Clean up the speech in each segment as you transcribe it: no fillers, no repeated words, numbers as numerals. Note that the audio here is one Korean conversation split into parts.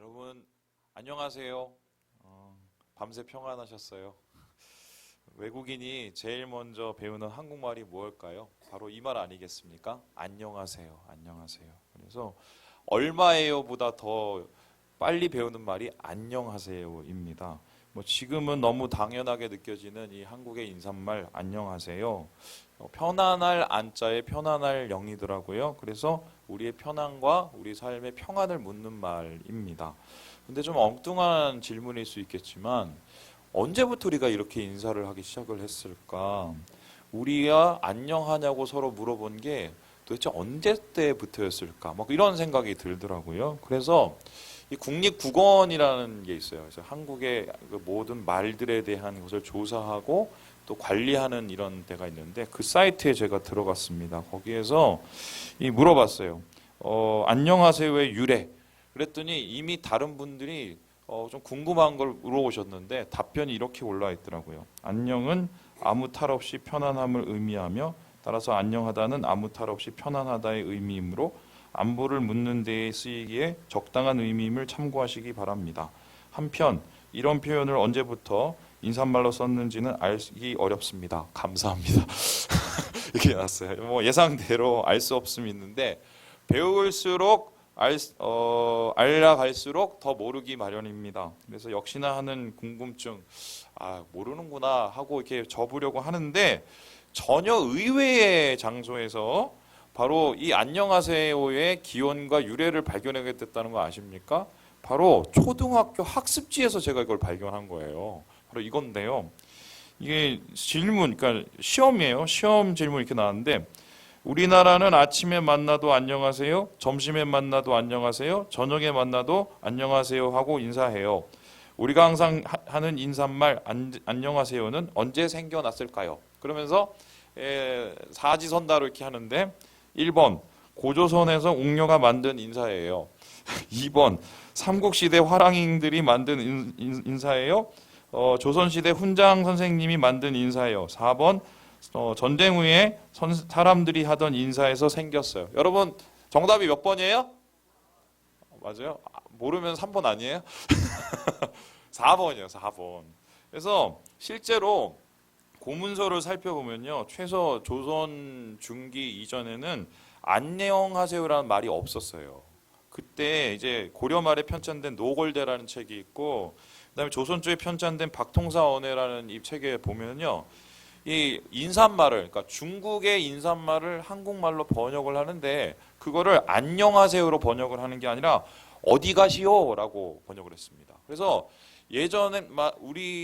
여러분 안녕하세요. 밤새 평안하셨어요? 외국인이 제일 먼저 배우는 한국말이 무엇일까요? 바로 이 말 아니겠습니까? 안녕하세요. 안녕하세요. 그래서 얼마예요보다 더 빨리 배우는 말이 안녕하세요입니다. 뭐 지금은 너무 당연하게 느껴지는 이 한국의 인사말 안녕하세요. 편안할 안자에 편안할 영이더라고요. 그래서 우리의 편안과 우리 삶의 평안을 묻는 말입니다. 근데 좀 엉뚱한 질문일 수 있겠지만 언제부터 우리가 이렇게 인사를 하기 시작을 했을까? 우리가 안녕하냐고 서로 물어본 게 도대체 언제 때부터였을까? 막 이런 생각이 들더라고요. 그래서 이 국립국어원이라는 게 있어요. 그래서 한국의 그 모든 말들에 대한 것을 조사하고 또 관리하는 이런 데가 있는데 그 사이트에 제가 들어갔습니다. 거기에서 물어봤어요. 안녕하세요의 유래. 그랬더니 이미 다른 분들이 좀 궁금한 걸 물어보셨는데 답변이 이렇게 올라와 있더라고요. 안녕은 아무 탈 없이 편안함을 의미하며 따라서 안녕하다는 아무 탈 없이 편안하다의 의미이므로 안부를 묻는 데에 쓰이기에 적당한 의미임을 참고하시기 바랍니다. 한편 이런 표현을 언제부터 인사말로 썼는지는 알기 어렵습니다. 감사합니다. 이렇게 났어요. 뭐 예상대로 알 수 없음이 있는데 배울수록 알아갈수록 더 모르기 마련입니다. 그래서 역시나 하는 궁금증, 모르는구나 하고 이렇게 접으려고 하는데 전혀 의외의 장소에서 바로 이 안녕하세요의 기원과 유래를 발견하게 됐다는 거 아십니까? 바로 초등학교 학습지에서 제가 이걸 발견한 거예요. 바로 이건데요. 이게 질문, 그러니까 시험이에요. 시험 질문 이렇게 나왔는데 우리나라는 아침에 만나도 안녕하세요, 점심에 만나도 안녕하세요, 저녁에 만나도 안녕하세요 하고 인사해요. 우리가 항상 하는 인사말 안녕하세요는 언제 생겨났을까요? 그러면서 사지선다로 이렇게 하는데 1번 고조선에서 웅녀가 만든 인사예요. 2번 삼국시대 화랑인들이 만든 인사예요. 조선시대 훈장 선생님이 만든 인사예요. 4번 전쟁 후에 사람들이 하던 인사에서 생겼어요. 여러분 정답이 몇 번이에요? 맞아요? 모르면 3번 아니에요? 4번이요. 4번. 그래서 실제로 고문서를 살펴보면요. 최소 조선 중기 이전에는 안녕하세요라는 말이 없었어요. 그때 이제 고려 말에 편찬된 노골대라는 책이 있고 그다음에 조선 쪽에 편찬된 박통사원해라는 이 책에 보면요. 이 인사말을, 그러니까 중국의 인사말을 한국말로 번역을 하는데 그거를 안녕하세요로 번역을 하는 게 아니라 어디 가시오라고 번역을 했습니다. 그래서 예전에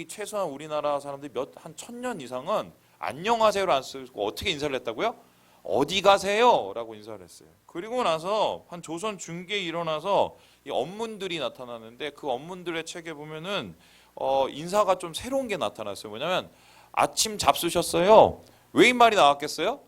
최소한 우리나라 사람들이 한 1000년 이상은 안녕하세요를 안 쓰고 어떻게 인사를 했다고요? 어디 가세요라고 인사를 했어요. 그리고 나서 한 조선 중기에 일어나서 이 언문들이 나타나는데 그 언문들의 책에 보면은 인사가 좀 새로운 게 나타났어요. 뭐냐면 아침 잡수셨어요? 왜 이 말이 나왔겠어요?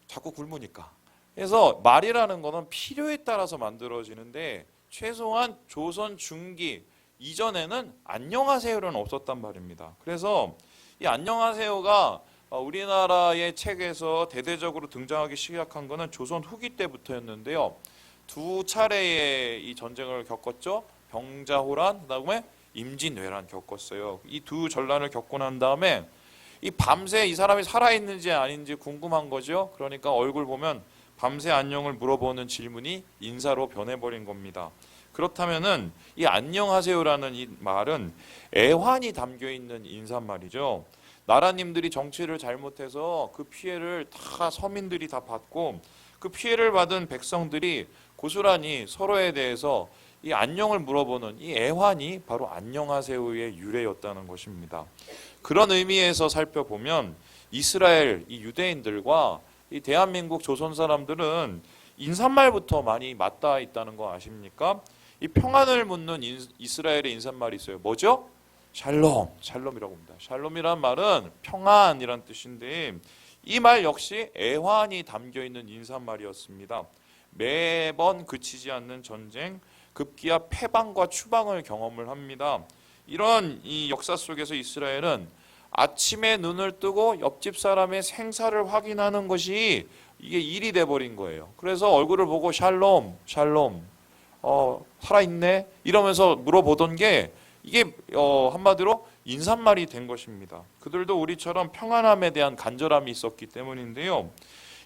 자꾸 굶으니까. 그래서 말이라는 거는 필요에 따라서 만들어지는데 최소한 조선 중기 이전에는 안녕하세요는 없었단 말입니다. 그래서 이 안녕하세요가 우리나라의 책에서 대대적으로 등장하기 시작한 거는 조선 후기 때부터였는데요. 두 차례의 이 전쟁을 겪었죠. 병자호란, 그다음에 임진왜란 겪었어요. 이 두 전란을 겪고 난 다음에 이 밤새 이 사람이 살아있는지 아닌지 궁금한 거죠. 그러니까 얼굴 보면 밤새 안녕을 물어보는 질문이 인사로 변해버린 겁니다. 그렇다면은 이 안녕하세요라는 이 말은 애환이 담겨 있는 인사말이죠. 나라님들이 정치를 잘못해서 그 피해를 다 서민들이 다 받고 그 피해를 받은 백성들이 고스란히 서로에 대해서 이 안녕을 물어보는 이 애환이 바로 안녕하세요의 유래였다는 것입니다. 그런 의미에서 살펴보면 이스라엘, 이 유대인들과 이 대한민국 조선 사람들은 인사말부터 많이 맞닿아 있다는 거 아십니까? 이 평안을 묻는 이스라엘의 인사말이 있어요. 뭐죠? 샬롬, 샬롬이라고 합니다. 샬롬이란 말은 평안이란 뜻인데 이 말 역시 애환이 담겨 있는 인사말이었습니다. 매번 그치지 않는 전쟁, 급기야 패방과 추방을 경험을 합니다. 이런 이 역사 속에서 이스라엘은 아침에 눈을 뜨고 옆집 사람의 생사를 확인하는 것이 이게 일이 돼버린 거예요. 그래서 얼굴을 보고 샬롬, 샬롬, 살아있네 이러면서 물어보던 게 이게 한마디로 인사말이 된 것입니다. 그들도 우리처럼 평안함에 대한 간절함이 있었기 때문인데요.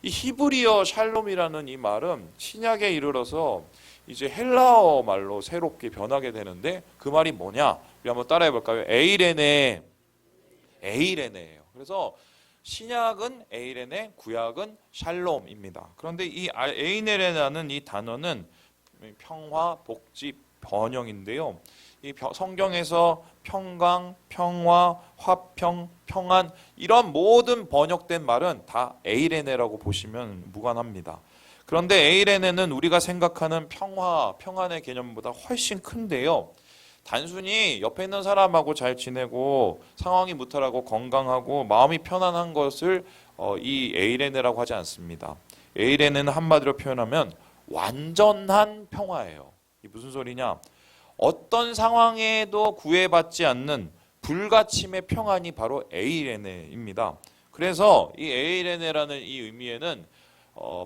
이 히브리어 샬롬이라는 이 말은 신약에 이르러서 이제 헬라어 말로 새롭게 변하게 되는데 그 말이 뭐냐? 우리 한번 따라해 볼까요? 에이레네, 에이레네예요. 그래서 신약은 에이레네, 구약은 샬롬입니다. 그런데 이 에이레네라는 이 단어는 평화, 복지, 번영인데요. 이 성경에서 평강, 평화, 화평, 평안 이런 모든 번역된 말은 다 에이레네라고 보시면 무관합니다. 그런데 에이레네는 우리가 생각하는 평화, 평안의 개념보다 훨씬 큰데요. 단순히 옆에 있는 사람하고 잘 지내고 상황이 무탈하고 건강하고 마음이 편안한 것을 이 에이레네라고 하지 않습니다. 에이레네는 한마디로 표현하면 완전한 평화예요. 이 무슨 소리냐? 어떤 상황에도 구애받지 않는 불가침의 평안이 바로 에이레네입니다. 그래서 이 에이레네라는 이 의미에는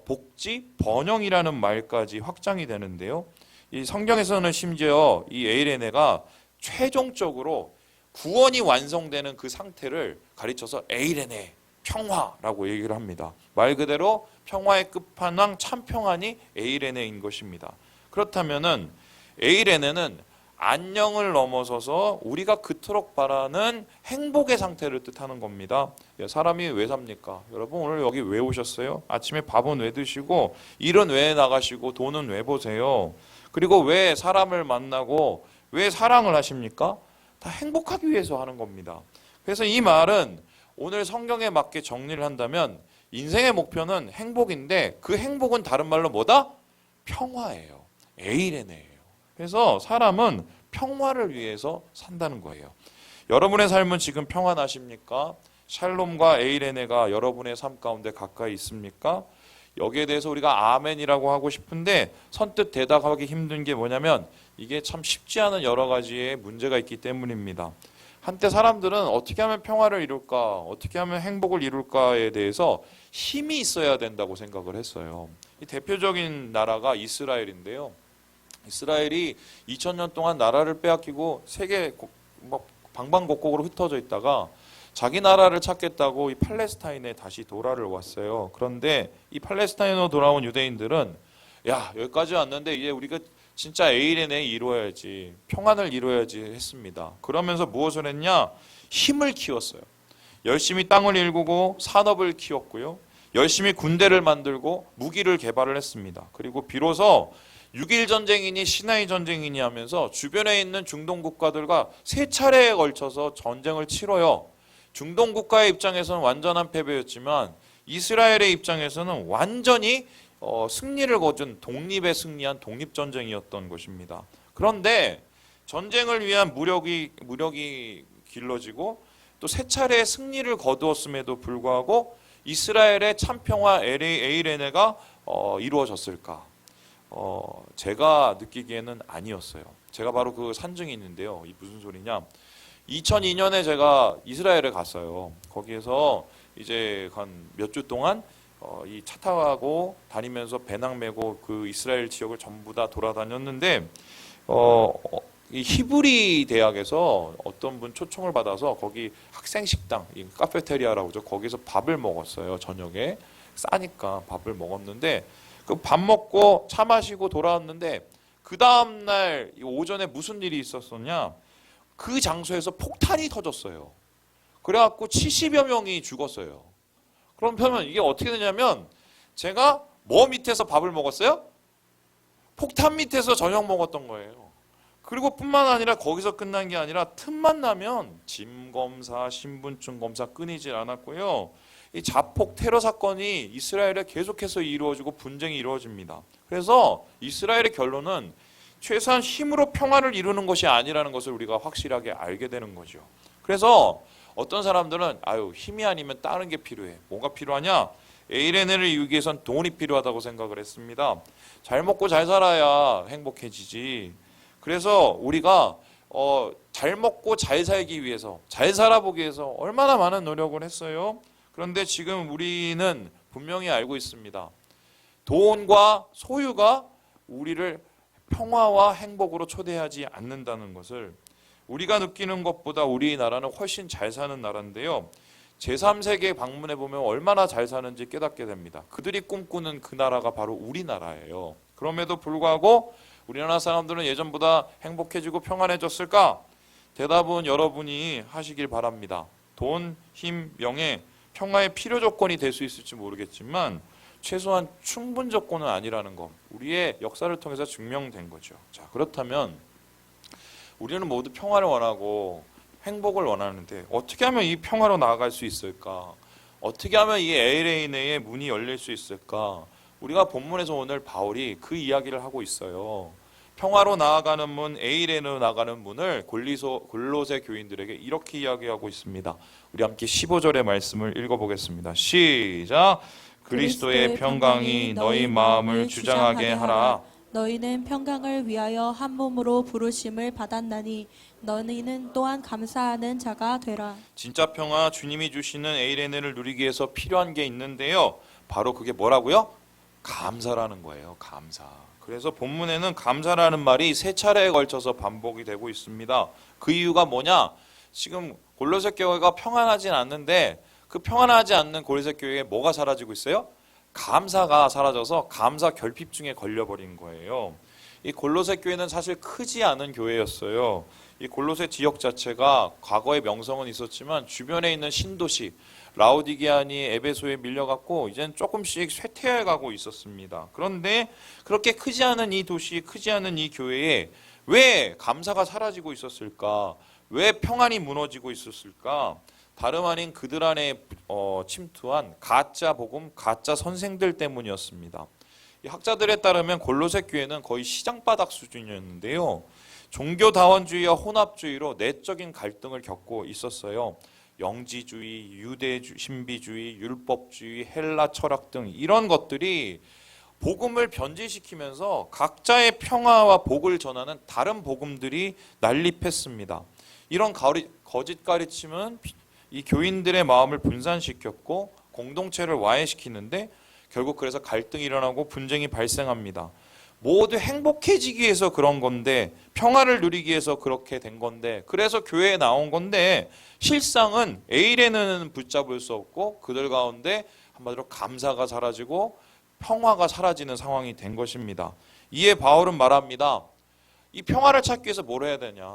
복지, 번영이라는 말까지 확장이 되는데요. 이 성경에서는 심지어 이 에이레네가 최종적으로 구원이 완성되는 그 상태를 가르쳐서 에이레네, 평화라고 얘기를 합니다. 말 그대로 평화의 끝판왕 참 평안이 에이레네인 것입니다. 그렇다면은 에이레네는 안녕을 넘어서서 우리가 그토록 바라는 행복의 상태를 뜻하는 겁니다. 사람이 왜 삽니까? 여러분 오늘 여기 왜 오셨어요? 아침에 밥은 왜 드시고 일은 왜 나가시고 돈은 왜 보세요? 그리고 왜 사람을 만나고 왜 사랑을 하십니까? 다 행복하기 위해서 하는 겁니다. 그래서 이 말은 오늘 성경에 맞게 정리를 한다면 인생의 목표는 행복인데 그 행복은 다른 말로 뭐다? 평화예요. 에이레네예요. 그래서 사람은 평화를 위해서 산다는 거예요. 여러분의 삶은 지금 평안하십니까? 샬롬과 에이레네가 여러분의 삶 가운데 가까이 있습니까? 여기에 대해서 우리가 아멘이라고 하고 싶은데 선뜻 대답하기 힘든 게 뭐냐면 이게 참 쉽지 않은 여러 가지의 문제가 있기 때문입니다. 한때 사람들은 어떻게 하면 평화를 이룰까, 어떻게 하면 행복을 이룰까에 대해서 힘이 있어야 된다고 생각을 했어요. 이 대표적인 나라가 이스라엘인데요. 이스라엘이 2000년 동안 나라를 빼앗기고 세계 방방곡곡으로 흩어져 있다가 자기 나라를 찾겠다고 이 팔레스타인에 다시 돌아를 왔어요. 그런데 이 팔레스타인으로 돌아온 유대인들은 야 여기까지 왔는데 이제 우리가 진짜 에이레네 이루어야지, 평안을 이루어야지 했습니다. 그러면서 무엇을 했냐? 힘을 키웠어요. 열심히 땅을 일구고 산업을 키웠고요. 열심히 군대를 만들고 무기를 개발을 했습니다. 그리고 비로소 6.1 전쟁이니 시나이 전쟁이니 하면서 주변에 있는 중동 국가들과 세 차례에 걸쳐서 전쟁을 치러요. 중동 국가의 입장에서는 완전한 패배였지만 이스라엘의 입장에서는 완전히 승리를 거둔 독립에 승리한 독립전쟁이었던 것입니다. 그런데 전쟁을 위한 무력이 길러지고 또 세 차례의 승리를 거두었음에도 불구하고 이스라엘의 참평화 에이레네가 이루어졌을까? 제가 느끼기에는 아니었어요. 제가 바로 그 산증이 있는데요. 이 무슨 소리냐? 2002년에 제가 이스라엘에 갔어요. 거기에서 이제 한 몇 주 동안 이 차 타고 다니면서 배낭 메고 그 이스라엘 지역을 전부 다 돌아다녔는데 이 히브리 대학에서 어떤 분 초청을 받아서 거기 학생 식당, 이 카페테리아라고 하죠. 거기서 밥을 먹었어요. 저녁에 싸니까 밥을 먹었는데 그 밥 먹고 차 마시고 돌아왔는데 그 다음 날 오전에 무슨 일이 있었었냐? 그 장소에서 폭탄이 터졌어요. 그래갖고 70여 명이 죽었어요. 그러면 이게 어떻게 되냐면 제가 뭐 밑에서 밥을 먹었어요? 폭탄 밑에서 저녁 먹었던 거예요. 그리고 뿐만 아니라 거기서 끝난 게 아니라 틈만 나면 짐 검사, 신분증 검사 끊이질 않았고요. 이 자폭 테러 사건이 이스라엘에 계속해서 이루어지고 분쟁이 이루어집니다. 그래서 이스라엘의 결론은 최소한 힘으로 평화를 이루는 것이 아니라는 것을 우리가 확실하게 알게 되는 거죠. 그래서 어떤 사람들은 힘이 아니면 다른 게 필요해. 뭐가 필요하냐? 에이레네를 이루기 위해선 돈이 필요하다고 생각을 했습니다. 잘 먹고 잘 살아야 행복해지지. 그래서 우리가 잘 먹고 잘 살기 위해서, 잘 살아보기 위해서 얼마나 많은 노력을 했어요. 그런데 지금 우리는 분명히 알고 있습니다. 돈과 소유가 우리를 평화와 행복으로 초대하지 않는다는 것을 우리가 느끼는 것보다 우리나라는 훨씬 잘 사는 나라인데요. 제3세계 방문해 보면 얼마나 잘 사는지 깨닫게 됩니다. 그들이 꿈꾸는 그 나라가 바로 우리나라예요. 그럼에도 불구하고 우리나라 사람들은 예전보다 행복해지고 평안해졌을까? 대답은 여러분이 하시길 바랍니다. 돈, 힘, 명예, 평화의 필요 조건이 될 수 있을지 모르겠지만 최소한 충분 조건은 아니라는 것, 우리의 역사를 통해서 증명된 거죠. 자, 그렇다면 우리는 모두 평화를 원하고 행복을 원하는데 어떻게 하면 이 평화로 나아갈 수 있을까? 어떻게 하면 이 에이레네의 문이 열릴 수 있을까? 우리가 본문에서 오늘 바울이 그 이야기를 하고 있어요. 평화로 나아가는 문, 에이레네로 나가는 문을 골로새 교인들에게 이렇게 이야기하고 있습니다. 우리 함께 15절의 말씀을 읽어보겠습니다. 시작! 그리스도의 평강이 너희 마음을 주장하게 하라. 너희는 평강을 위하여 한 몸으로 부르심을 받았나니 너희는 또한 감사하는 자가 되라. 진짜 평화, 주님이 주시는 에이레네를 누리기 위해서 필요한 게 있는데요. 바로 그게 뭐라고요? 감사라는 거예요. 감사. 그래서 본문에는 감사라는 말이 세 차례에 걸쳐서 반복이 되고 있습니다. 그 이유가 뭐냐? 지금 골로새 교회가 평안하진 않는데 그 평안하지 않는 골로새 교회에 뭐가 사라지고 있어요? 감사가 사라져서 감사 결핍증에 걸려버린 거예요. 이 골로새 교회는 사실 크지 않은 교회였어요. 이 골로새 지역 자체가 과거에 명성은 있었지만 주변에 있는 신도시 라오디게아니 에베소에 밀려갖고 이제는 조금씩 쇠퇴해가고 있었습니다. 그런데 그렇게 크지 않은 이 도시, 크지 않은 이 교회에 왜 감사가 사라지고 있었을까? 왜 평안이 무너지고 있었을까? 다름 아닌 그들 안에 침투한 가짜 복음, 가짜 선생들 때문이었습니다. 이 학자들에 따르면 골로새 교회는 거의 시장바닥 수준이었는데요. 종교다원주의와 혼합주의로 내적인 갈등을 겪고 있었어요. 영지주의, 유대 신비주의, 율법주의, 헬라 철학 등 이런 것들이 복음을 변질시키면서 각자의 평화와 복을 전하는 다른 복음들이 난립했습니다. 이런 거짓 가르침은 이 교인들의 마음을 분산시켰고 공동체를 와해시키는데 결국 그래서 갈등이 일어나고 분쟁이 발생합니다. 모두 행복해지기 위해서 그런 건데 평화를 누리기 위해서 그렇게 된 건데 그래서 교회에 나온 건데 실상은 에이레는 붙잡을 수 없고 그들 가운데 한마디로 감사가 사라지고 평화가 사라지는 상황이 된 것입니다. 이에 바울은 말합니다. 이 평화를 찾기 위해서 뭘 해야 되냐?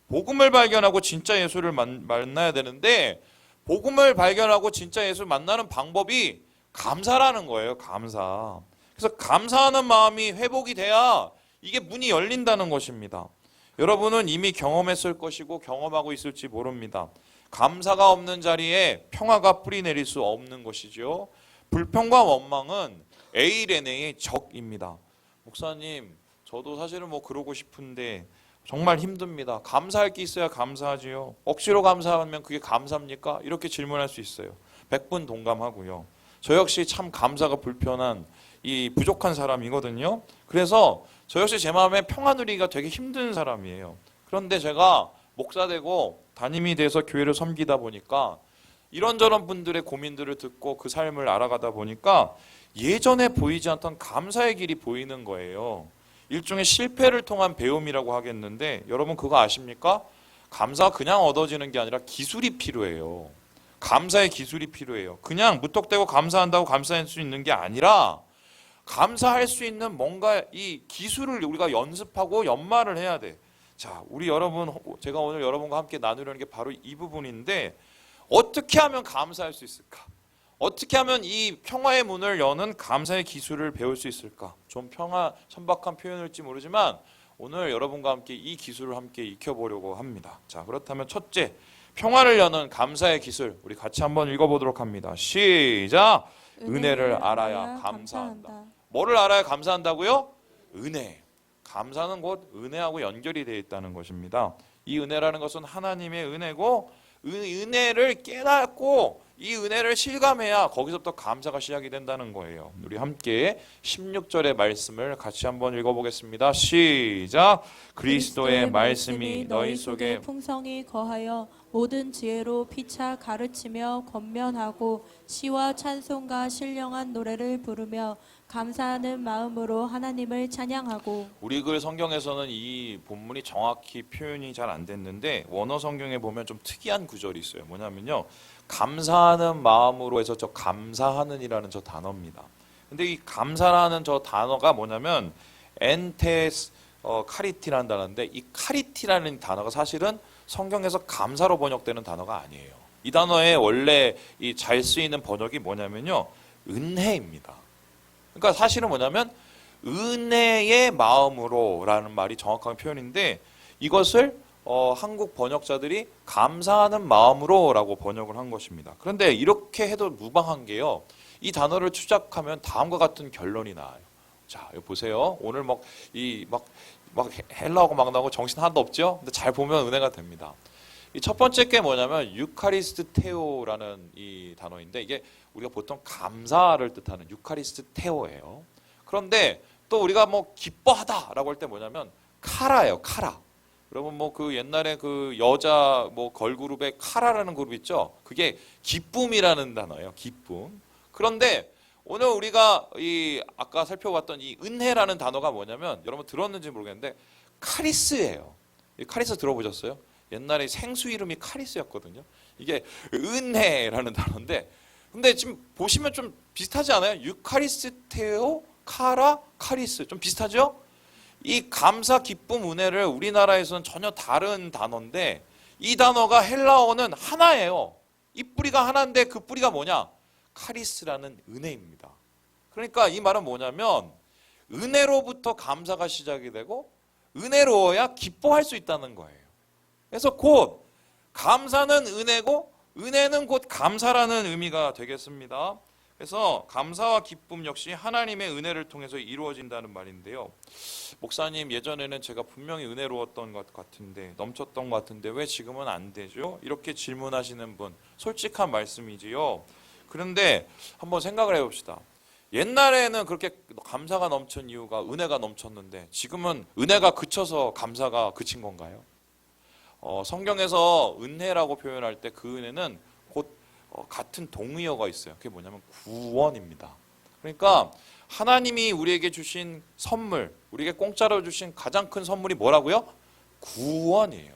복음을 발견하고 진짜 예수를 만나야 되는데 복음을 발견하고 진짜 예수를 만나는 방법이 감사라는 거예요. 감사. 그래서 감사하는 마음이 회복이 돼야 이게 문이 열린다는 것입니다. 여러분은 이미 경험했을 것이고 경험하고 있을지 모릅니다. 감사가 없는 자리에 평화가 뿌리 내릴 수 없는 것이죠. 불평과 원망은 에이레네의 적입니다. 목사님, 저도 사실은 그러고 싶은데 정말 힘듭니다. 감사할 게 있어야 감사하지요. 억지로 감사하면 그게 감사입니까? 이렇게 질문할 수 있어요. 100분 동감하고요. 저 역시 참 감사가 불편한 이 부족한 사람이거든요. 그래서 저 역시 제 마음에 평안 누리기가 되게 힘든 사람이에요. 그런데 제가 목사 되고 담임이 돼서 교회를 섬기다 보니까 이런저런 분들의 고민들을 듣고 그 삶을 알아가다 보니까 예전에 보이지 않던 감사의 길이 보이는 거예요. 일종의 실패를 통한 배움이라고 하겠는데 여러분 그거 아십니까? 감사가 그냥 얻어지는 게 아니라 기술이 필요해요. 감사의 기술이 필요해요. 그냥 무턱대고 감사한다고 감사할 수 있는 게 아니라 감사할 수 있는 뭔가 이 기술을 우리가 연습하고 연마를 해야 돼. 자, 우리 여러분, 제가 오늘 여러분과 함께 나누려는 게 바로 이 부분인데 어떻게 하면 감사할 수 있을까? 어떻게 하면 이 평화의 문을 여는 감사의 기술을 배울 수 있을까? 좀 천박한 표현일지 모르지만 오늘 여러분과 함께 이 기술을 함께 익혀보려고 합니다. 자, 그렇다면 첫째, 평화를 여는 감사의 기술 우리 같이 한번 읽어보도록 합니다. 시작! 은혜를 알아야 감사한다. 뭐를 알아야 감사한다고요? 은혜. 감사는 곧 은혜하고 연결이 되어 있다는 것입니다. 이 은혜라는 것은 하나님의 은혜고 은혜를 깨닫고 이 은혜를 실감해야 거기서부터 감사가 시작이 된다는 거예요. 우리 함께 16절의 말씀을 같이 한번 읽어보겠습니다. 시작! 그리스도의 말씀이 너희 속에 풍성히 거하여 모든 지혜로 피차 가르치며 권면하고 시와 찬송과 신령한 노래를 부르며 감사하는 마음으로 하나님을 찬양하고. 우리 글 성경에서는 이 본문이 정확히 표현이 잘 안 됐는데 원어 성경에 보면 좀 특이한 구절이 있어요. 뭐냐면요, 감사하는 마음으로 해서 저 감사하는이라는 저 단어입니다. 근데 이 감사라는 저 단어가 뭐냐면 엔테스 카리티라는 단어인데, 이 카리티라는 단어가 사실은 성경에서 감사로 번역되는 단어가 아니에요. 이 단어의 원래 이 잘 쓰이는 번역이 뭐냐면요, 은혜입니다. 그러니까 사실은 뭐냐면 은혜의 마음으로라는 말이 정확한 표현인데, 이것을 한국 번역자들이 감사하는 마음으로라고 번역을 한 것입니다. 그런데 이렇게 해도 무방한 게요, 이 단어를 추적하면 다음과 같은 결론이 나와요. 자, 여기 보세요. 오늘 막 헬라어가 막 나오고 정신 하나도 없죠? 근데 잘 보면 은혜가 됩니다. 이 첫 번째 게 뭐냐면 유카리스테오라는 이 단어인데, 이게 우리가 보통 감사를 뜻하는 유카리스테오예요. 그런데 또 우리가 뭐 기뻐하다라고 할 때 뭐냐면 카라예요, 카라. 여러분 뭐 그 옛날에 그 여자 뭐 걸그룹에 카라라는 그룹 있죠? 그게 기쁨이라는 단어예요, 기쁨. 그런데 오늘 우리가 이 아까 살펴봤던 이 은혜라는 단어가 뭐냐면, 여러분 들었는지 모르겠는데 카리스예요. 이 카리스 들어보셨어요? 옛날에 생수 이름이 카리스였거든요. 이게 은혜라는 단어인데, 근데 지금 보시면 좀 비슷하지 않아요? 유카리스테오, 카라, 카리스 좀 비슷하죠? 이 감사, 기쁨, 은혜를 우리나라에서는 전혀 다른 단어인데, 이 단어가 헬라어는 하나예요. 이 뿌리가 하나인데 그 뿌리가 뭐냐? 카리스라는 은혜입니다. 그러니까 이 말은 뭐냐면 은혜로부터 감사가 시작이 되고 은혜로워야 기뻐할 수 있다는 거예요. 그래서 곧 감사는 은혜고 은혜는 곧 감사라는 의미가 되겠습니다. 그래서 감사와 기쁨 역시 하나님의 은혜를 통해서 이루어진다는 말인데요. 목사님, 예전에는 제가 분명히 은혜로웠던 것 같은데, 넘쳤던 것 같은데 왜 지금은 안 되죠? 이렇게 질문하시는 분, 솔직한 말씀이지요. 그런데 한번 생각을 해봅시다. 옛날에는 그렇게 감사가 넘친 이유가 은혜가 넘쳤는데, 지금은 은혜가 그쳐서 감사가 그친 건가요? 성경에서 은혜라고 표현할 때 그 은혜는 곧 같은 동의어가 있어요. 그게 뭐냐면 구원입니다. 그러니까 하나님이 우리에게 주신 선물, 우리에게 공짜로 주신 가장 큰 선물이 뭐라고요? 구원이에요.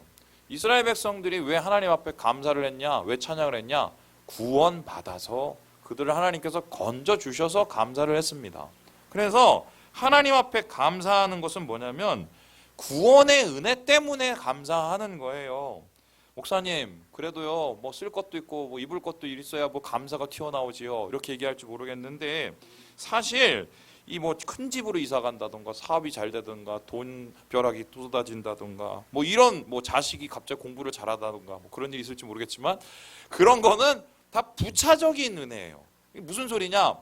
이스라엘 백성들이 왜 하나님 앞에 감사를 했냐? 왜 찬양을 했냐? 구원받아서 그들을 하나님께서 건져주셔서 감사를 했습니다. 그래서 하나님 앞에 감사하는 것은 뭐냐면 구원의 은혜 때문에 감사하는 거예요. 목사님, 그래도요, 뭐 쓸 것도 있고 뭐 입을 것도 있어야 뭐 감사가 튀어나오지요. 이렇게 얘기할지 모르겠는데, 사실 이 뭐 큰 집으로 이사 간다던가 사업이 잘 되던가 돈 벼락이 쏟아진다던가 뭐 이런 뭐 자식이 갑자기 공부를 잘하다던가 뭐 그런 일이 있을지 모르겠지만, 그런 거는 다 부차적인 은혜예요. 이게 무슨 소리냐?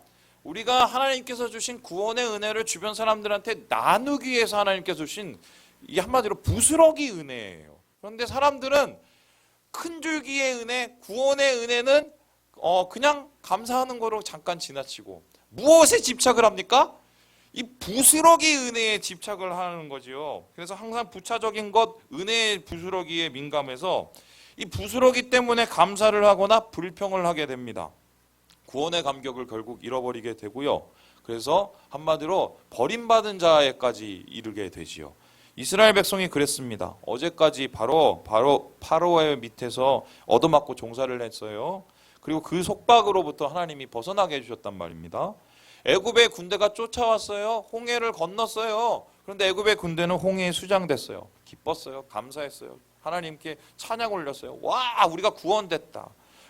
우리가 하나님께서 주신 구원의 은혜를 주변 사람들한테 나누기 위해서 하나님께서 주신, 이 한마디로 부스러기 은혜예요. 그런데 사람들은 큰 줄기의 은혜, 구원의 은혜는 그냥 감사하는 거로 잠깐 지나치고 무엇에 집착을 합니까? 이 부스러기 은혜에 집착을 하는 거지요. 그래서 항상 부차적인 것, 은혜의 부스러기에 민감해서 이 부스러기 때문에 감사를 하거나 불평을 하게 됩니다. 구원의 감격을 결국 잃어버리게 되고요. 그래서 한마디로 버림받은 자에까지 이르게 되지요. 이스라엘 백성이 그랬습니다. 어제까지 바로 파로의 밑에서 얻어맞고 종살을 했어요. 그리고 그 속박으로부터 하나님이 벗어나게 해주셨단 말입니다. 애굽의 군대가 쫓아왔어요. 홍해를 건넜어요. 그런데 애굽의 군대는 홍해에 수장됐어요. 기뻤어요. 감사했어요. 하나님께 찬양 올렸어요. 와, 우리가 구원됐다.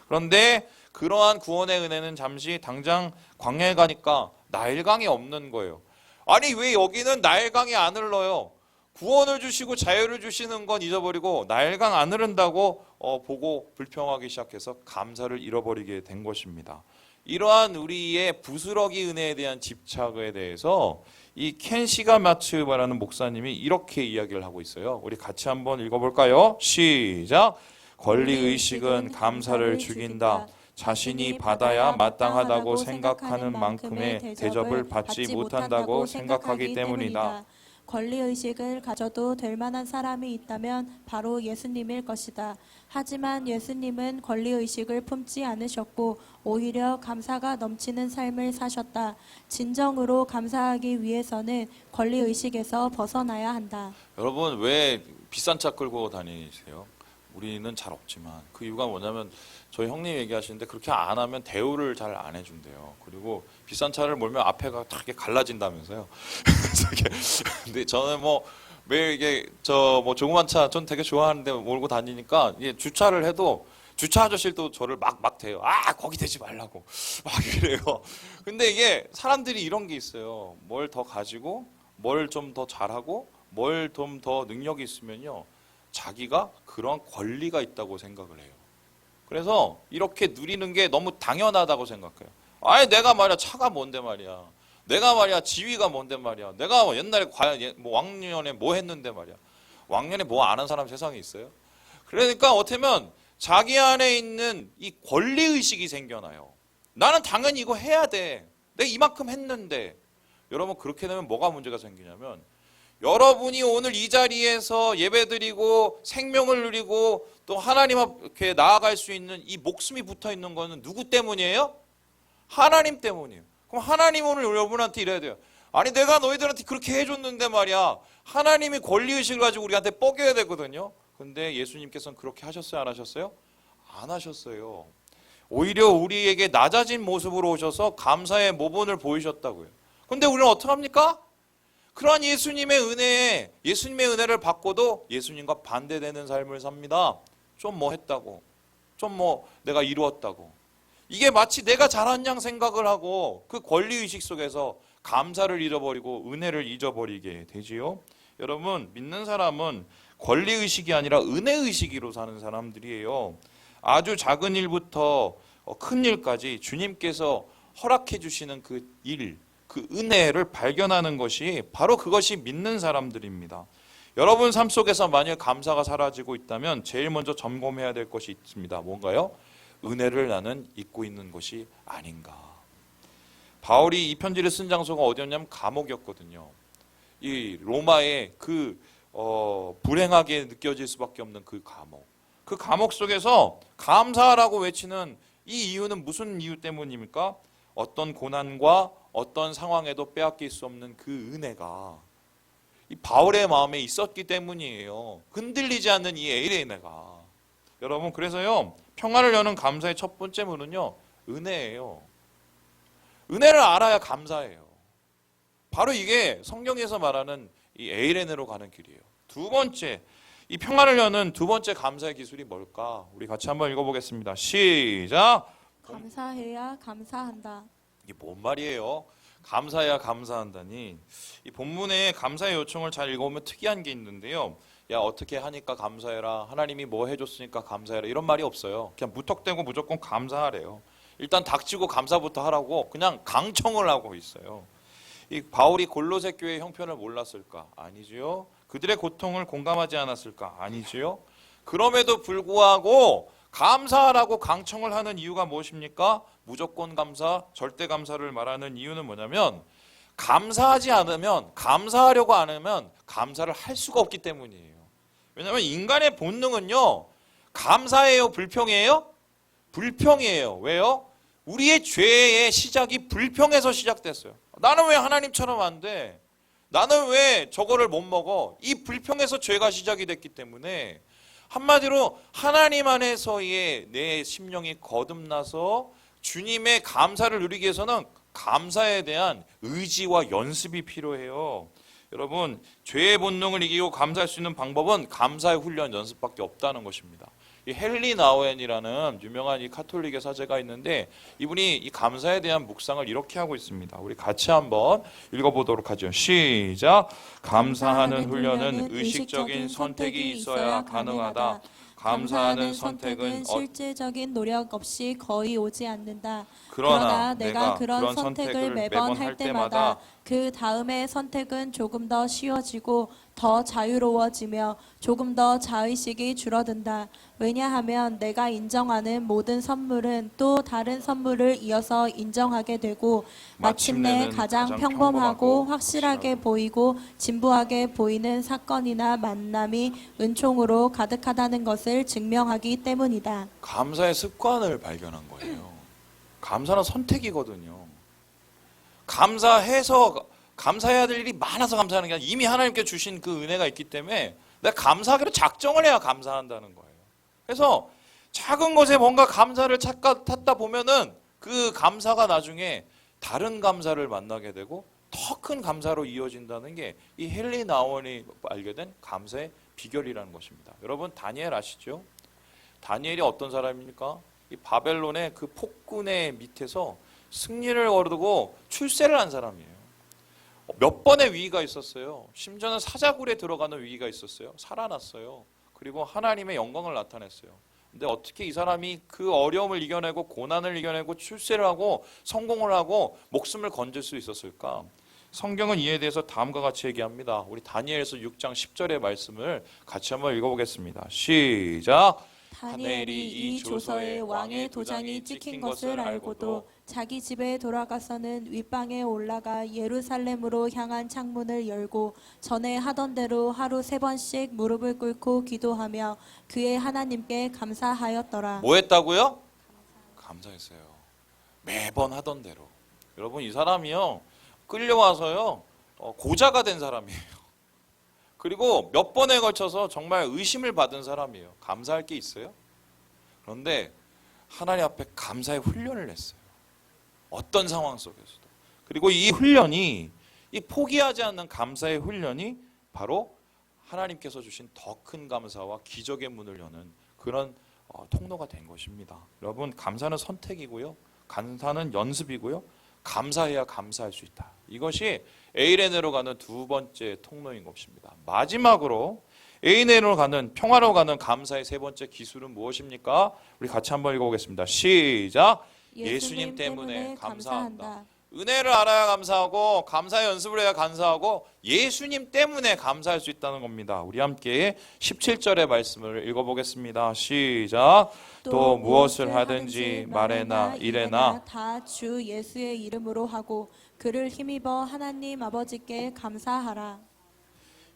그런데 그러한 구원의 은혜는 잠시 당장 광야에 가니까 나일강이 없는 거예요. 아니, 왜 여기는 나일강이 안 흘러요? 구원을 주시고 자유를 주시는 건 잊어버리고 나일강 안 흐른다고 보고 불평하기 시작해서 감사를 잃어버리게 된 것입니다. 이러한 우리의 부스러기 은혜에 대한 집착에 대해서 이 켄 시가마츠바라는 목사님이 이렇게 이야기를 하고 있어요. 우리 같이 한번 읽어볼까요? 시작! 권리의식은 감사를 죽인다. 자신이 받아야 마땅하다고 생각하는 만큼의 대접을 받지 못한다고 생각하기 때문이다. 권리의식을 가져도 될 만한 사람이 있다면 바로 예수님일 것이다. 하지만 예수님은 권리의식을 품지 않으셨고 오히려 감사가 넘치는 삶을 사셨다. 진정으로 감사하기 위해서는 권리의식에서 벗어나야 한다. 여러분 왜 비싼 차 끌고 다니세요? 우리는 잘 없지만 그 이유가 뭐냐면 저희 형님 얘기하시는데 그렇게 안 하면 대우를 잘 안 해준대요. 그리고 비싼 차를 몰면 앞에가 다 이렇게 갈라진다면서요. 그래서 근데 저는 뭐 매일 이게 저 뭐 조그만 차 전 되게 좋아하는데 몰고 다니니까 이게 주차를 해도 주차 아저씨도 저를 막 대요. 아 거기 대지 말라고 막 이래요. 근데 이게 사람들이 이런 게 있어요. 뭘 더 가지고 뭘 좀 더 잘하고 뭘 좀 더 능력이 있으면요. 자기가 그런 권리가 있다고 생각을 해요. 그래서 이렇게 누리는 게 너무 당연하다고 생각해요. 아니 내가 말이야 차가 뭔데 말이야. 내가 말이야 지위가 뭔데 말이야. 내가 옛날에 과연 뭐 왕년에 뭐 했는데 말이야. 왕년에 뭐 아는 사람 세상에 있어요? 그러니까 어쩌면 자기 안에 있는 이 권리의식이 생겨나요. 나는 당연히 이거 해야 돼. 내가 이만큼 했는데. 여러분 그렇게 되면 뭐가 문제가 생기냐면 여러분이 오늘 이 자리에서 예배드리고 생명을 누리고 또 하나님 앞에 나아갈 수 있는 이 목숨이 붙어 있는 거는 누구 때문이에요? 하나님 때문이에요. 그럼 하나님 오늘 여러분한테 이래야 돼요. 아니 내가 너희들한테 그렇게 해줬는데 말이야. 하나님이 권리의식을 가지고 우리한테 뻐겨야 되거든요. 근데 예수님께서는 그렇게 하셨어요? 안 하셨어요? 안 하셨어요. 오히려 우리에게 낮아진 모습으로 오셔서 감사의 모본을 보이셨다고요. 근데 우리는 어떡합니까? 그러한 예수님의 은혜에 예수님의 은혜를 받고도 예수님과 반대되는 삶을 삽니다. 좀 뭐 했다고, 좀 뭐 내가 이루었다고. 이게 마치 내가 잘한 양 생각을 하고 그 권리의식 속에서 감사를 잃어버리고 은혜를 잊어버리게 되지요. 여러분 믿는 사람은 권리의식이 아니라 은혜의식으로 사는 사람들이에요. 아주 작은 일부터 큰 일까지 주님께서 허락해 주시는 그 일, 그 은혜를 발견하는 것이 바로 그것이 믿는 사람들입니다. 여러분 삶 속에서 만약 감사가 사라지고 있다면 제일 먼저 점검해야 될 것이 있습니다. 뭔가요? 은혜를 나는 잊고 있는 것이 아닌가. 바울이 이 편지를 쓴 장소가 어디였냐면 감옥이었거든요. 이 로마의 그 불행하게 느껴질 수밖에 없는 그 감옥. 그 감옥 속에서 감사하라고 외치는 이 이유는 무슨 이유 때문입니까? 어떤 고난과 어떤 상황에도 빼앗길 수 없는 그 은혜가 이 바울의 마음에 있었기 때문이에요. 흔들리지 않는 이 에일의 은혜가. 여러분 그래서요 평안을 여는 감사의 첫 번째 문은요 은혜예요. 은혜를 알아야 감사해요. 바로 이게 성경에서 말하는 이 에일의 은혜로 가는 길이에요. 두 번째 이 평안을 여는 두 번째 감사의 기술이 뭘까? 우리 같이 한번 읽어보겠습니다. 시작. 감사해야 감사한다. 이게 뭔 말이에요? 감사해야 감사한다니. 이 본문에 감사의 요청을 잘 읽어보면 특이한 게 있는데요. 야 어떻게 하니까 감사해라. 하나님이 뭐 해줬으니까 감사해라. 이런 말이 없어요. 그냥 무턱대고 무조건 감사하래요. 일단 닥치고 감사부터 하라고 그냥 강청을 하고 있어요. 이 바울이 골로새 교회의 형편을 몰랐을까? 아니지요. 그들의 고통을 공감하지 않았을까? 아니지요. 그럼에도 불구하고 감사하라고 강청을 하는 이유가 무엇입니까? 무조건 감사, 절대 감사를 말하는 이유는 뭐냐면 감사하지 않으면, 감사하려고 안 하면 감사를 할 수가 없기 때문이에요. 왜냐하면 인간의 본능은요 감사해요, 불평이에요? 불평이에요. 왜요? 우리의 죄의 시작이 불평에서 시작됐어요. 나는 왜 하나님처럼 안 돼? 나는 왜 저거를 못 먹어? 이 불평에서 죄가 시작이 됐기 때문에 한마디로 하나님 안에서의 내 심령이 거듭나서 주님의 감사를 누리기 위해서는 감사에 대한 의지와 연습이 필요해요. 여러분 죄의 본능을 이기고 감사할 수 있는 방법은 감사의 훈련 연습밖에 없다는 것입니다. 이 헨리 나우엔이라는 유명한 이 카톨릭의 사제가 있는데 이분이 이 감사에 대한 묵상을 이렇게 하고 있습니다. 우리 같이 한번 읽어보도록 하죠. 시작. 감사하는 훈련은 의식적인 선택이 있어야 가능하다. 감사하는 선택은 실질적인 노력 없이 거의 오지 않는다. 그러나 내가 그런 선택을 매번 할 때마다 그 다음에 선택은 조금 더 쉬워지고 더 자유로워지며 조금 더 자의식이 줄어든다. 왜냐하면 내가 인정하는 모든 선물은 또 다른 선물을 이어서 인정하게 되고 마침내 가장 평범하고 확실하게 보이고 진부하게 보이는 사건이나 만남이 은총으로 가득하다는 것을 증명하기 때문이다. 감사의 습관을 발견한 거예요. 감사는 선택이거든요. 감사해야 될 일이 많아서 감사하는 게 아니라 이미 하나님께 주신 그 은혜가 있기 때문에 내가 감사하기로 작정을 해야 감사한다는 거예요. 그래서 작은 것에 뭔가 감사를 찾다 보면은 그 감사가 나중에 다른 감사를 만나게 되고 더 큰 감사로 이어진다는 게 이 헨리 나원이 알게 된 감사의 비결이라는 것입니다. 여러분 다니엘 아시죠? 다니엘이 어떤 사람입니까? 이 바벨론의 그 폭군의 밑에서 승리를 거두고 출세를 한 사람이에요. 몇 번의 위기가 있었어요. 심지어는 사자굴에 들어가는 위기가 있었어요. 살아났어요. 그리고 하나님의 영광을 나타냈어요. 근데 어떻게 이 사람이 그 어려움을 이겨내고 고난을 이겨내고 출세를 하고 성공을 하고 목숨을 건질 수 있었을까? 성경은 이에 대해서 다음과 같이 얘기합니다. 우리 다니엘서 6장 10절의 말씀을 같이 한번 읽어보겠습니다. 시작! 다니엘이 이 조서에 왕의 도장이 찍힌 것을 알고도 자기 집에 돌아가서는 윗방에 올라가 예루살렘으로 향한 창문을 열고 전에 하던 대로 하루 3번씩 무릎을 꿇고 기도하며 그의 하나님께 감사하였더라. 뭐 했다고요? 감사했어요. 매번 하던 대로. 여러분 이 사람이요 끌려와서요 고자가 된 사람이에요. 그리고 몇 번에 걸쳐서 정말 의심을 받은 사람이에요. 감사할 게 있어요? 그런데 하나님 앞에 감사의 훈련을 했어요. 어떤 상황 속에서도. 그리고 이 훈련이, 이 포기하지 않는 감사의 훈련이 바로 하나님께서 주신 더 큰 감사와 기적의 문을 여는 그런 통로가 된 것입니다. 여러분 감사는 선택이고요. 감사는 연습이고요. 감사해야 감사할 수 있다. 이것이 에이렌으로 가는 두 번째 통로인 것입니다. 마지막으로 에이렌으로 가는 평화로 가는 감사의 세 번째 기술은 무엇입니까? 우리 같이 한번 읽어보겠습니다. 시작! 예수님 때문에 감사한다. 은혜를 알아야 감사하고 감사의 연습을 해야 감사하고 예수님 때문에 감사할 수 있다는 겁니다. 우리 함께 17절의 말씀을 읽어보겠습니다. 시작! 또 무엇을 하든지 말에나 이래나 다 주 예수의 이름으로 하고 그를 힘입어 하나님 아버지께 감사하라.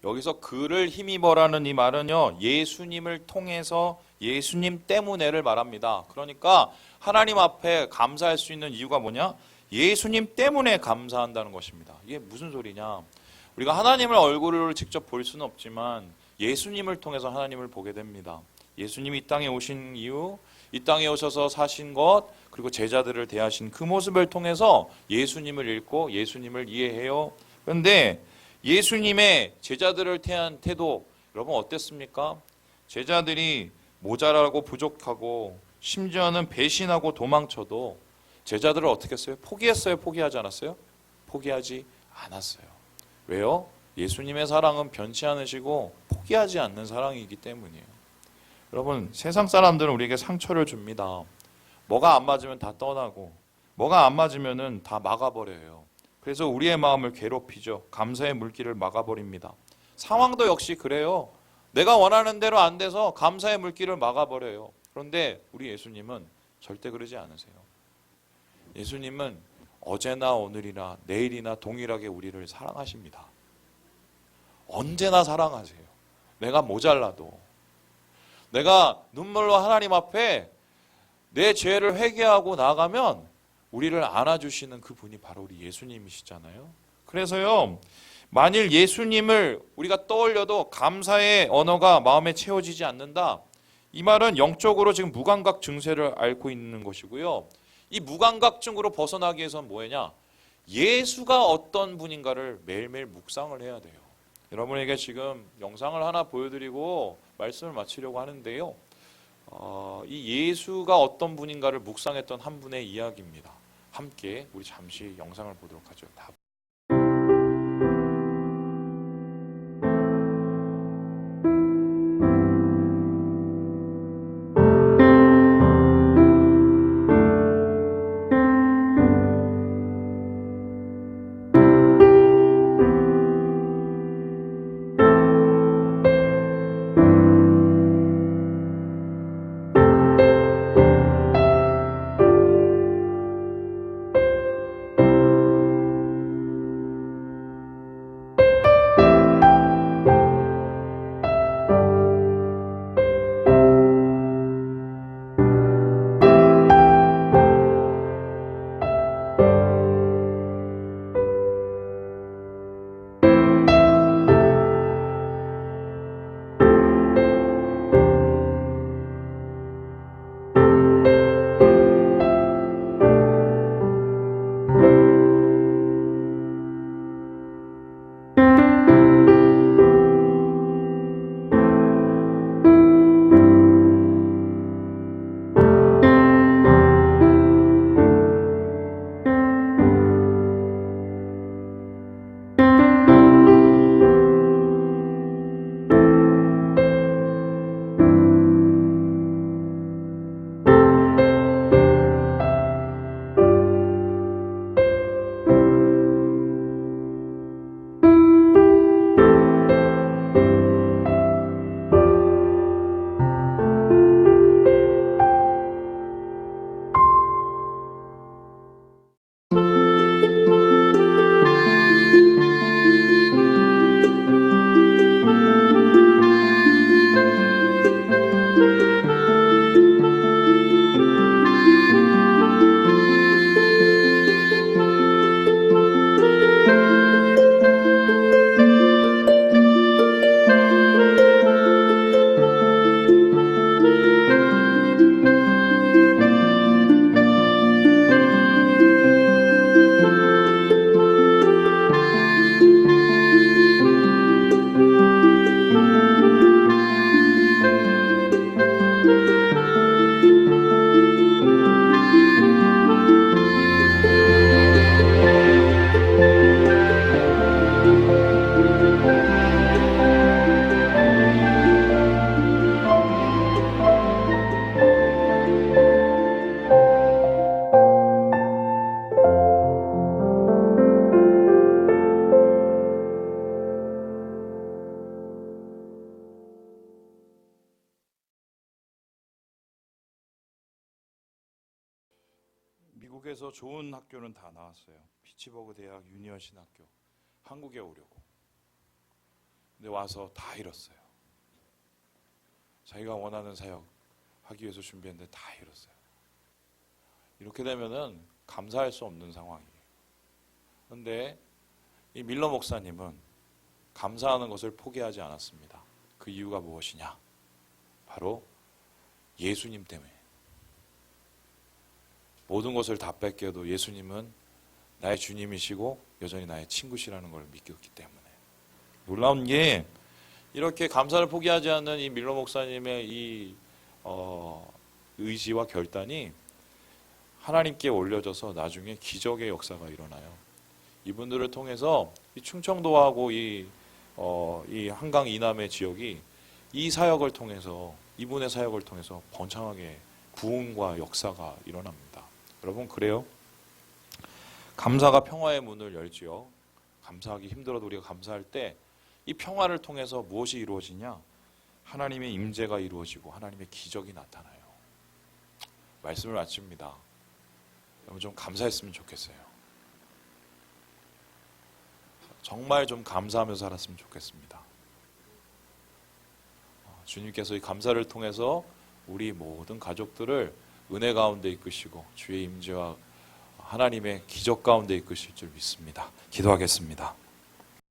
여기서 그를 힘입어라는 이 말은요 예수님을 통해서 예수님 때문에를 말합니다. 그러니까 하나님 앞에 감사할 수 있는 이유가 뭐냐? 예수님 때문에 감사한다는 것입니다. 이게 무슨 소리냐? 우리가 하나님을 얼굴을 직접 볼 수는 없지만 예수님을 통해서 하나님을 보게 됩니다. 예수님이 이 땅에 오신 이유, 이 땅에 오셔서 사신 것, 그리고 제자들을 대하신 그 모습을 통해서 예수님을 읽고 예수님을 이해해요. 그런데 예수님의 제자들을 대한 태도 여러분 어땠습니까? 제자들이 모자라고 부족하고 심지어는 배신하고 도망쳐도 제자들을 어떻게 했어요? 포기했어요? 포기하지 않았어요? 포기하지 않았어요. 왜요? 예수님의 사랑은 변치 않으시고 포기하지 않는 사랑이기 때문이에요. 여러분 세상 사람들은 우리에게 상처를 줍니다. 뭐가 안 맞으면 다 떠나고 뭐가 안 맞으면 다 막아버려요. 그래서 우리의 마음을 괴롭히죠. 감사의 물길을 막아버립니다. 상황도 역시 그래요. 내가 원하는 대로 안 돼서 감사의 물길을 막아버려요. 그런데 우리 예수님은 절대 그러지 않으세요. 예수님은 어제나 오늘이나 내일이나 동일하게 우리를 사랑하십니다. 언제나 사랑하세요. 내가 모자라도 내가 눈물로 하나님 앞에 내 죄를 회개하고 나가면 우리를 안아주시는 그 분이 바로 우리 예수님이시잖아요. 그래서요 만일 예수님을 우리가 떠올려도 감사의 언어가 마음에 채워지지 않는다. 이 말은 영적으로 지금 무감각 증세를 앓고 있는 것이고요. 이 무감각증으로 벗어나기 위해서는 뭐냐? 예수가 어떤 분인가를 매일매일 묵상을 해야 돼요. 여러분에게 지금 영상을 하나 보여드리고 말씀을 마치려고 하는데요. 이 예수가 어떤 분인가를 묵상했던 한 분의 이야기입니다. 함께 우리 잠시 영상을 보도록 하죠. 미국에서 좋은 학교는 다 나왔어요. 피츠버그 대학, 유니언 신학교, 한국에 오려고. 근데 와서 다 잃었어요. 자기가 원하는 사역 하기 위해서 준비했는데 다 잃었어요. 이렇게 되면은 감사할 수 없는 상황이에요. 그런데 이 밀러 목사님은 감사하는 것을 포기하지 않았습니다. 그 이유가 무엇이냐? 바로 예수님 때문에. 모든 것을 다 뺏겨도 예수님은 나의 주님이시고 여전히 나의 친구시라는 걸 믿겼기 때문에. 놀라운 게 이렇게 감사를 포기하지 않는 이 밀러 목사님의 이 의지와 결단이 하나님께 올려져서 나중에 기적의 역사가 일어나요. 이분들을 통해서 이 충청도하고 이 한강 이남의 지역이 이 사역을 통해서, 이분의 사역을 통해서 번창하게 부흥과 역사가 일어납니다. 여러분, 그래요? 감사가 평화의 문을 열지요. 감사하기 힘들어도 우리가 감사할 때 이 평화를 통해서 무엇이 이루어지냐? 하나님의 임재가 이루어지고 하나님의 기적이 나타나요. 말씀을 마칩니다. 여러분 좀 감사했으면 좋겠어요. 정말 좀 감사하면서 살았으면 좋겠습니다. 주님께서 이 감사를 통해서 우리 모든 가족들을 은혜 가운데 이끄시고 주의 임재와 하나님의 기적 가운데 이끄실 줄 믿습니다. 기도하겠습니다.